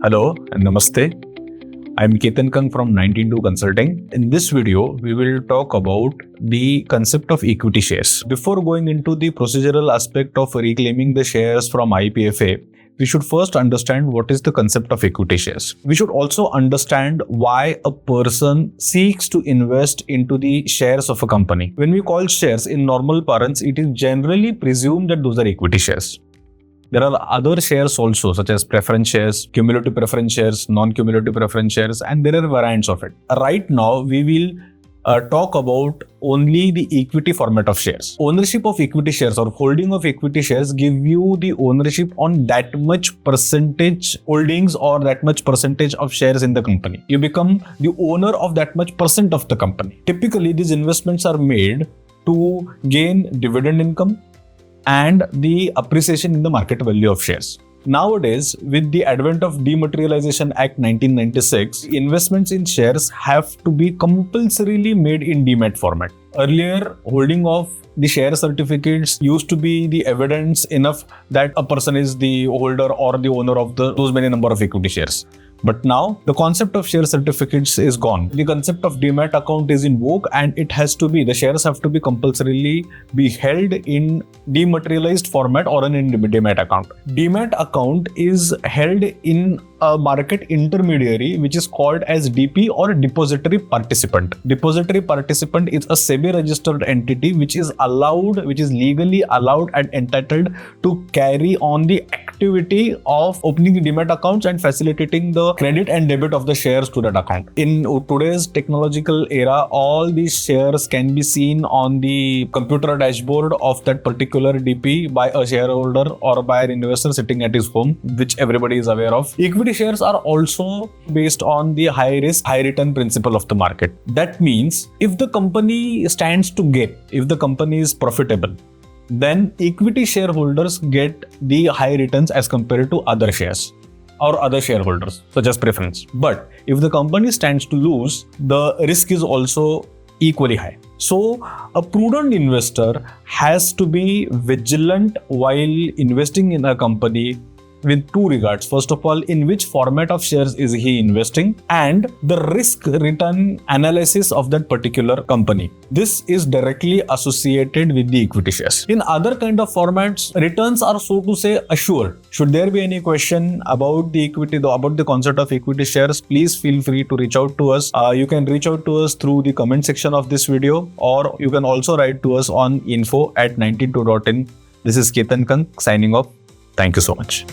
Hello and Namaste. I'm Ketan Kang from 192 Consulting. In this video, we will talk about the concept of equity shares. Before going into the procedural aspect of reclaiming the shares from IPFA, we should first understand what is the concept of equity shares. We should also understand why a person seeks to invest into the shares of a company. When we call shares in normal parlance, it is generally presumed that those are equity shares. There are other shares also, such as preference shares, cumulative preference shares, non-cumulative preference shares, and there are variants of it. Right now, we will talk about only the equity format of shares. Ownership of equity shares or holding of equity shares give you the ownership on that much percentage holdings or that much percentage of shares in the company. You become the owner of that much percent of the company. Typically, these investments are made to gain dividend income and the appreciation in the market value of shares. Nowadays, with the advent of Dematerialization Act 1996, investments in shares have to be compulsorily made in demat format. Earlier, holding of the share certificates used to be the evidence enough that a person is the holder or the owner of those many number of equity shares. But now, the concept of share certificates is gone. The concept of demat account is in vogue, and the shares have to be compulsorily be held in dematerialized format or in demat account. Demat account is held in a market intermediary which is called as DP or depository participant. Depository participant is a SEBI registered entity which is legally allowed and entitled to carry on the activity of opening demat accounts and facilitating the credit and debit of the shares to that account. In today's technological era, all these shares can be seen on the computer dashboard of that particular DP by a shareholder or by an investor sitting at his home, which everybody is aware of. Equity shares are also based on the high risk, high return principle of the market. That means if the company stands to gain, if the company is profitable, then equity shareholders get the high returns as compared to other shares or other shareholders, such as preference. But if the company stands to lose, the risk is also equally high. So, a prudent investor has to be vigilant while investing in a company with two regards. First of all, in which format of shares is he investing, and the risk return analysis of that particular company. This is directly associated with the equity shares. In other kind of formats, returns are, so to say, assured. Should there be any question about the concept of equity shares, please feel free to reach out to us. You can reach out to us through the comment section of this video, or you can also write to us on info@192.in. This is Ketan Kang signing off. Thank you so much.